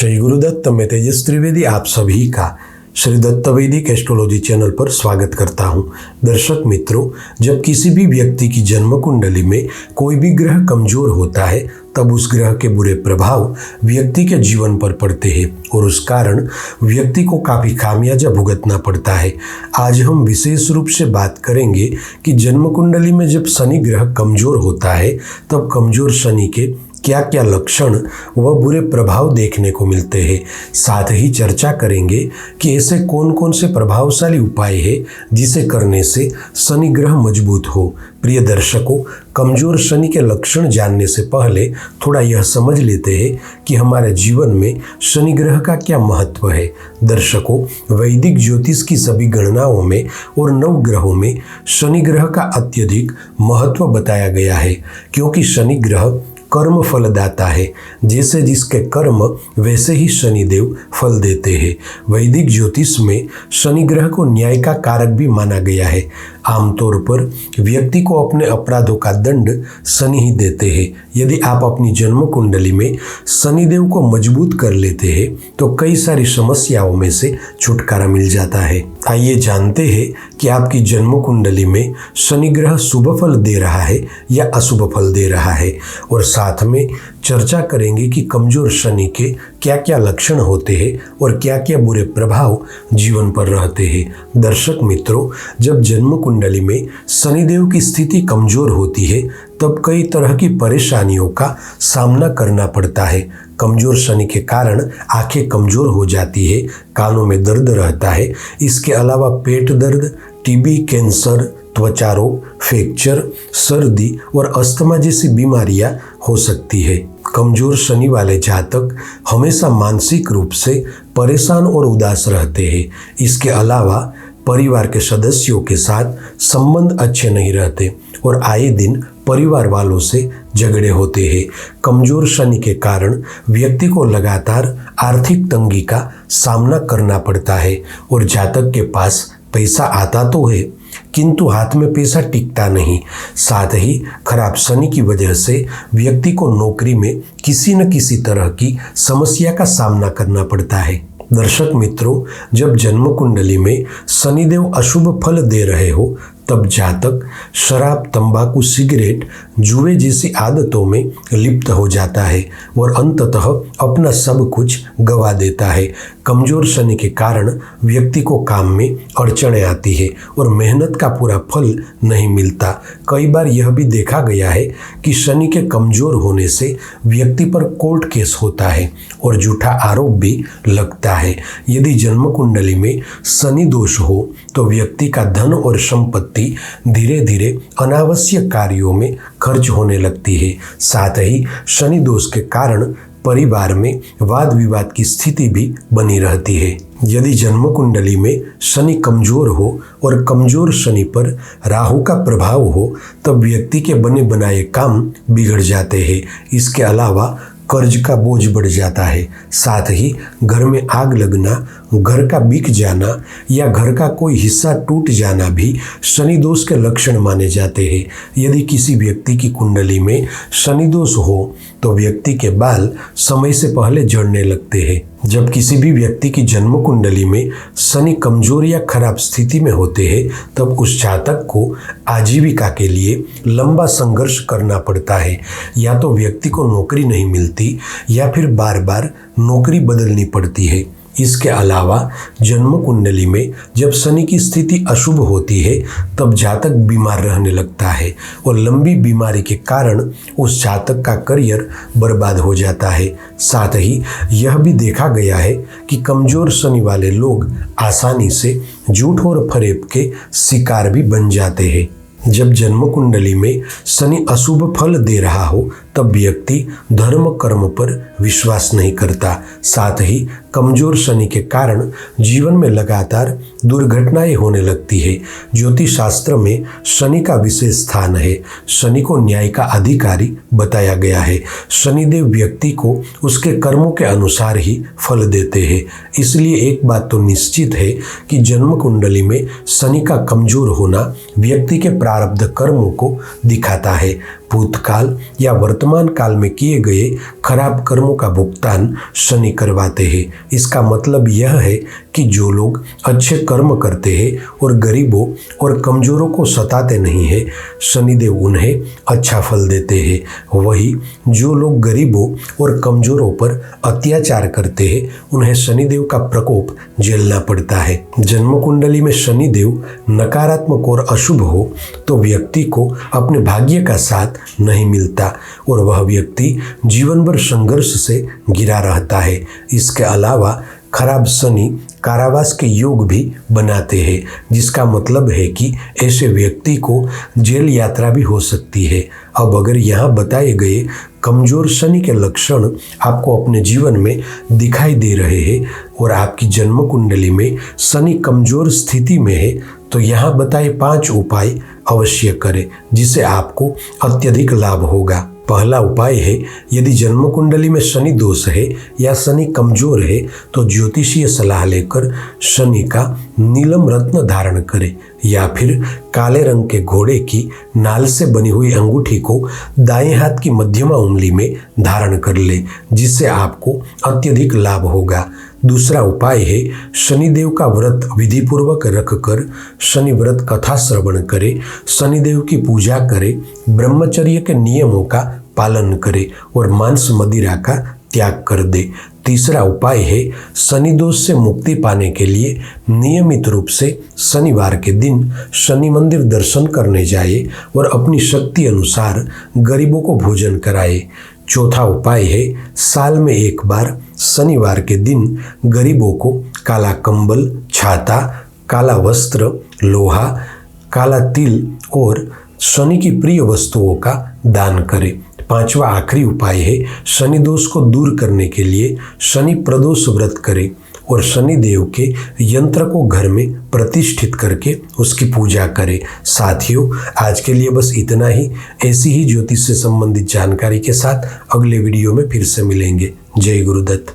श्री गुरुदत्त मैं तेजस त्रिवेदी आप सभी का श्री दत्त वैदिक एस्ट्रोलॉजी चैनल पर स्वागत करता हूं। दर्शक मित्रों, जब किसी भी व्यक्ति की जन्म कुंडली में कोई भी ग्रह कमजोर होता है तब उस ग्रह के बुरे प्रभाव व्यक्ति के जीवन पर पड़ते हैं और उस कारण व्यक्ति को काफ़ी खामियाजा भुगतना पड़ता है। आज हम विशेष रूप से बात करेंगे कि जन्म कुंडली में जब शनि ग्रह कमजोर होता है तब कमजोर शनि के क्या क्या लक्षण व बुरे प्रभाव देखने को मिलते हैं। साथ ही चर्चा करेंगे कि ऐसे कौन कौन से प्रभावशाली उपाय हैं जिसे करने से शनि ग्रह मजबूत हो। प्रिय दर्शकों, कमजोर शनि के लक्षण जानने से पहले थोड़ा यह समझ लेते हैं कि हमारे जीवन में शनि ग्रह का क्या महत्व है। दर्शकों, वैदिक ज्योतिष की सभी गणनाओं में और नवग्रहों में शनि ग्रह का अत्यधिक महत्व बताया गया है, क्योंकि शनि ग्रह कर्म फलदाता है। जैसे जिसके कर्म वैसे ही शनिदेव फल देते हैं। वैदिक ज्योतिष में शनि ग्रह को न्याय का कारक भी माना गया है। आमतौर पर व्यक्ति को अपने अपराधों का दंड शनि ही देते हैं। यदि आप अपनी जन्म कुंडली में शनिदेव को मजबूत कर लेते हैं तो कई सारी समस्याओं में से छुटकारा मिल जाता है। आइए जानते हैं कि आपकी जन्म कुंडली में शनि ग्रह शुभ फल दे रहा है या अशुभ फल दे रहा है, और साथ में चर्चा करेंगे कि कमजोर शनि के क्या क्या लक्षण होते हैं और क्या क्या बुरे प्रभाव जीवन पर रहते हैं। दर्शक मित्रों, जब जन्म कुंडली में शनिदेव की स्थिति कमजोर होती है तब कई तरह की परेशानियों का सामना करना पड़ता है। कमजोर शनि के कारण आंखें कमजोर हो जाती है, कानों में दर्द रहता है। इसके अलावा पेट दर्द, टीबी, कैंसर, त्वचा रोग, फ्रैक्चर, सर्दी और अस्थमा जैसी बीमारियां हो सकती है। कमजोर शनि वाले जातक हमेशा मानसिक रूप से परेशान और उदास रहते हैं। इसके अलावा परिवार के सदस्यों के साथ संबंध अच्छे नहीं रहते और आए दिन परिवार वालों से झगड़े होते हैं। कमजोर शनि के कारण व्यक्ति को लगातार आर्थिक तंगी का सामना करना पड़ता है और जातक के पास पैसा आता तो है किंतु हाथ में पैसा टिकता नहीं। साथ ही खराब शनि की वजह से व्यक्ति को नौकरी में किसी न किसी तरह की समस्या का सामना करना पड़ता है। दर्शक मित्रों, जब जन्म कुंडली में शनिदेव अशुभ फल दे रहे हो तब जातक शराब, तंबाकू, सिगरेट, जुए जैसी आदतों में लिप्त हो जाता है और अंततः अपना सब कुछ गवा देता है। कमजोर शनि के कारण व्यक्ति को काम में अड़चनें आती है और मेहनत का पूरा फल नहीं मिलता। कई बार यह भी देखा गया है कि शनि के कमजोर होने से व्यक्ति पर कोर्ट केस होता है और झूठा आरोप भी लगता है। यदि जन्म कुंडली में शनि दोष हो तो व्यक्ति का धन और संपत्ति धीरे धीरे अनावश्यक कार्यों में खर्च होने लगती है। साथ ही शनि दोष के कारण परिवार में वाद विवाद की स्थिति भी बनी रहती है। यदि जन्म कुंडली में शनि कमजोर हो और कमजोर शनि पर राहु का प्रभाव हो तब व्यक्ति के बने बनाए काम बिगड़ जाते हैं। इसके अलावा कर्ज का बोझ बढ़ जाता है। साथ ही घर में आग लगना, घर का बिक जाना या घर का कोई हिस्सा टूट जाना भी शनि दोष के लक्षण माने जाते हैं। यदि किसी व्यक्ति की कुंडली में शनि दोष हो तो व्यक्ति के बाल समय से पहले झड़ने लगते हैं। जब किसी भी व्यक्ति की जन्म कुंडली में शनि कमजोर या खराब स्थिति में होते हैं तब उस जातक को आजीविका के लिए लंबा संघर्ष करना पड़ता है। या तो व्यक्ति को नौकरी नहीं मिलती या फिर बार बार नौकरी बदलनी पड़ती है। इसके अलावा जन्म कुंडली में जब शनि की स्थिति अशुभ होती है तब जातक बीमार रहने लगता है और लंबी बीमारी के कारण उस जातक का करियर बर्बाद हो जाता है। साथ ही यह भी देखा गया है कि कमजोर शनि वाले लोग आसानी से झूठ और फरेब के शिकार भी बन जाते हैं। जब जन्म कुंडली में शनि अशुभ फल दे रहा हो तब व्यक्ति धर्म कर्म पर विश्वास नहीं करता। साथ ही कमजोर शनि के कारण जीवन में लगातार दुर्घटनाएं होने लगती है। ज्योतिष शास्त्र में शनि का विशेष स्थान है। शनि को न्याय का अधिकारी बताया गया है। शनिदेव व्यक्ति को उसके कर्मों के अनुसार ही फल देते हैं। इसलिए एक बात तो निश्चित है कि जन्म कुंडली में शनि का कमजोर होना व्यक्ति के प्रारब्ध कर्मों को दिखाता है। भूतकाल या वर्तमान काल में किए गए खराब कर्मों का भुगतान शनि करवाते हैं। इसका मतलब यह है कि जो लोग अच्छे कर्म करते हैं और गरीबों और कमजोरों को सताते नहीं हैं, शनिदेव उन्हें अच्छा फल देते हैं। वही जो लोग गरीबों और कमजोरों पर अत्याचार करते हैं, उन्हें शनिदेव का प्रकोप झेलना पड़ता है। जन्म कुंडली में शनिदेव नकारात्मक और अशुभ हो तो व्यक्ति को अपने भाग्य का साथ नहीं मिलता और वह व्यक्ति जीवन भर संघर्ष से घिरा रहता है। इसके अलावा खराब शनि कारावास के योग भी बनाते हैं, जिसका मतलब है कि ऐसे व्यक्ति को जेल यात्रा भी हो सकती है। अब अगर यहाँ बताए गए कमजोर शनि के लक्षण आपको अपने जीवन में दिखाई दे रहे हैं और आपकी जन्म कुंडली में शनि कमजोर स्थिति में है, तो यहाँ बताए 5 उपाय अवश्य करें, जिसे आपको अत्यधिक लाभ होगा। पहला उपाय है, यदि जन्म कुंडली में शनि दोष है या शनि कमजोर है तो ज्योतिषीय सलाह लेकर शनि का नीलम रत्न धारण करें या फिर काले रंग के घोड़े की नाल से बनी हुई अंगूठी को दाएं हाथ की मध्यमा उंगली में धारण कर ले, जिससे आपको अत्यधिक लाभ होगा। दूसरा उपाय है, शनिदेव का व्रत विधिपूर्वक रखकर शनि व्रत कथा श्रवण करे, शनिदेव की पूजा करे, ब्रह्मचर्य के नियमों का पालन करे और मांस मदिरा का त्याग कर दे। तीसरा उपाय है, शनि दोष से मुक्ति पाने के लिए नियमित रूप से शनिवार के दिन शनि मंदिर दर्शन करने जाए और अपनी शक्ति अनुसार गरीबों को भोजन कराए। चौथा उपाय है, साल में एक बार शनिवार के दिन गरीबों को काला कंबल, छाता, काला वस्त्र, लोहा, काला तिल और शनि की प्रिय वस्तुओं का दान करें। पांचवा आखिरी उपाय है, शनि दोष को दूर करने के लिए शनि प्रदोष व्रत करें और शनि देव के यंत्र को घर में प्रतिष्ठित करके उसकी पूजा करें। साथियों, आज के लिए बस इतना ही। ऐसी ही ज्योतिष से संबंधित जानकारी के साथ अगले वीडियो में फिर से मिलेंगे। जय गुरुदत्त।